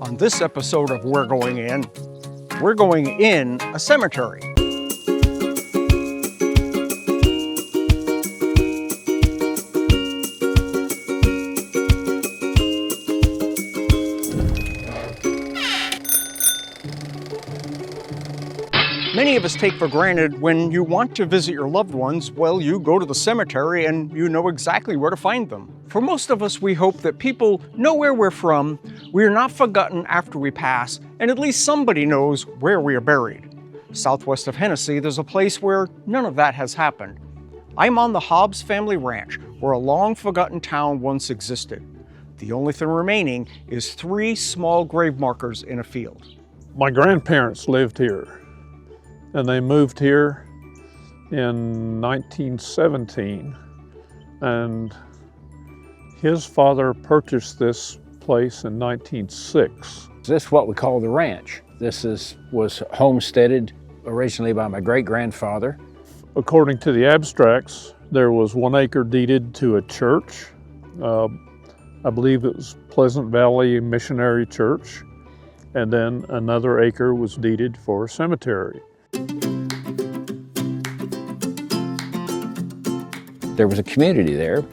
On this episode of we're going in a cemetery. Many of us take for granted when you want to visit your loved ones, well, you go to the cemetery and you know exactly where to find them. For most of us, we hope that people know where we're from, we are not forgotten after we pass, and at least somebody knows where we are buried. Southwest of Hennessey, there's a place where none of that has happened. I'm on the Hobbs family ranch, where a long-forgotten town once existed. The only thing remaining is 3 small grave markers in a field. My grandparents lived here, and they moved here in 1917, and his father purchased this place in 1906. This is what we call the ranch. This was homesteaded originally by my great-grandfather. According to the abstracts, there was 1 acre deeded to a church. I believe it was Pleasant Valley Missionary Church, and then another acre was deeded for a cemetery. There was a community there.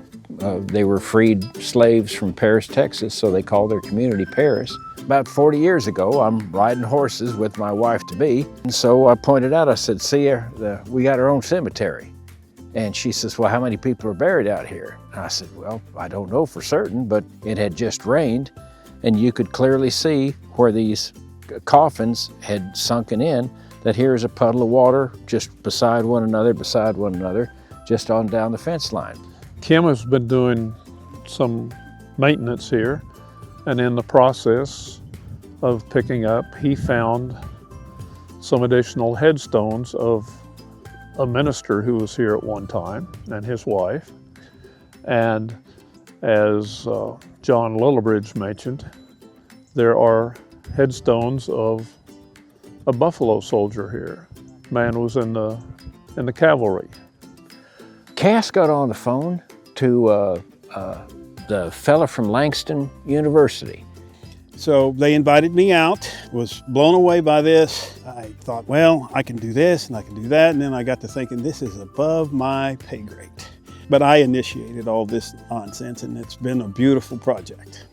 They were freed slaves from Paris, Texas, so they called their community Paris. About 40 years ago, I'm riding horses with my wife-to-be, and so I pointed out, I said, see, we got our own cemetery. And she says, well, how many people are buried out here? And I said, well, I don't know for certain, but it had just rained, and you could clearly see where these coffins had sunken in, that here is a puddle of water just beside one another, just on down the fence line. Kim has been doing some maintenance here, and in the process of picking up, he found some additional headstones of a minister who was here at one time and his wife. And as John Lillibridge mentioned, there are headstones of a buffalo soldier here. Man was in the cavalry. Cass got on the phone to the fella from Langston University. So they invited me out, was blown away by this. I thought, well, I can do this and I can do that. And then I got to thinking, this is above my pay grade. But I initiated all this nonsense, and it's been a beautiful project.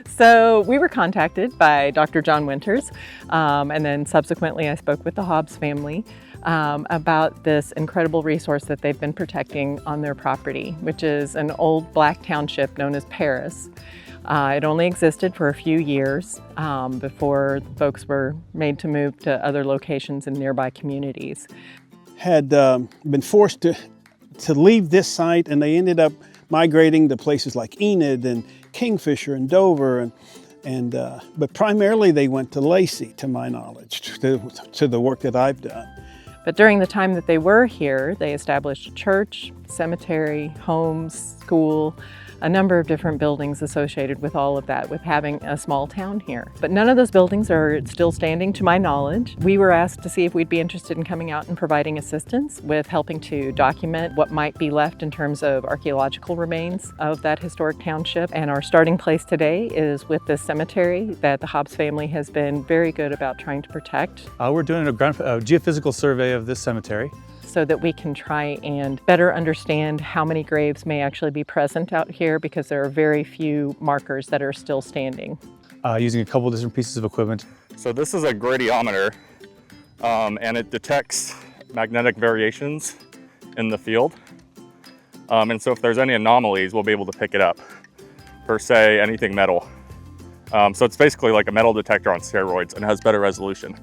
So we were contacted by Dr. John Winters, and then subsequently I spoke with the Hobbs family about this incredible resource that they've been protecting on their property, which is an old black township known as Paris. It only existed for a few years before folks were made to move to other locations in nearby communities. Had been forced to leave this site, and they ended up migrating to places like Enid and Kingfisher and Dover, but primarily they went to Lacey, to my knowledge, to the work that I've done. But during the time that they were here, they established a church, cemetery, homes, school, a number of different buildings associated with all of that, with having a small town here. But none of those buildings are still standing to my knowledge. We were asked to see if we'd be interested in coming out and providing assistance with helping to document what might be left in terms of archaeological remains of that historic township. And our starting place today is with this cemetery that the Hobbs family has been very good about trying to protect. We're doing a geophysical survey of this cemetery, so that we can try and better understand how many graves may actually be present out here, because there are very few markers that are still standing. Using a couple different pieces of equipment. So this is a gradiometer, and it detects magnetic variations in the field. And so if there's any anomalies, we'll be able to pick it up for, say, anything metal. So it's basically like a metal detector on steroids and has better resolution.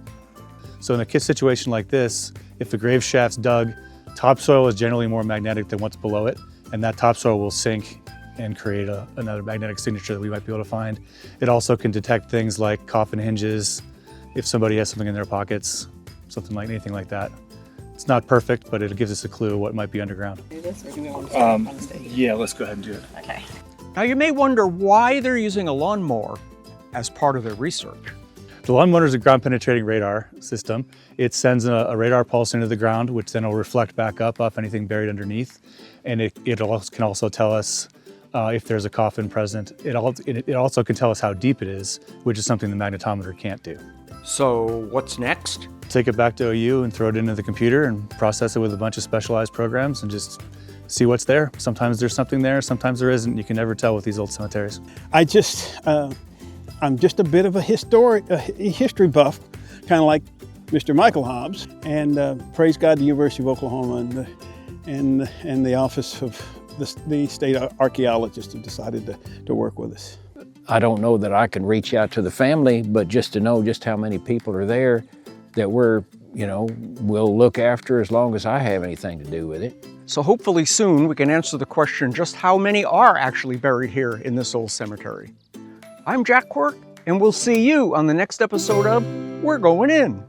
So in a situation like this, if the grave shaft's dug, topsoil is generally more magnetic than what's below it, and that topsoil will sink and create another magnetic signature that we might be able to find. It also can detect things like coffin hinges, if somebody has something in their pockets, something like anything like that. It's not perfect, but it gives us a clue of what might be underground. Do this, or do we want to start on stage? Yeah, let's go ahead and do it. Okay. Now you may wonder why they're using a lawnmower as part of their research. The lawnmower is a ground penetrating radar system. It sends a radar pulse into the ground, which then will reflect back up off anything buried underneath. And it can also tell us if there's a coffin present. It also can tell us how deep it is, which is something the magnetometer can't do. So what's next? Take it back to OU and throw it into the computer and process it with a bunch of specialized programs and just see what's there. Sometimes there's something there, sometimes there isn't. You can never tell with these old cemeteries. I'm just a bit of a history buff, kind of like Mr. Michael Hobbs, and praise God, the University of Oklahoma and the Office of the State Archaeologist have decided to work with us. I don't know that I can reach out to the family, but just to know just how many people are there that we'll look after as long as I have anything to do with it. So hopefully soon we can answer the question just how many are actually buried here in this old cemetery. I'm Jack Quirk, and we'll see you on the next episode of We're Going In.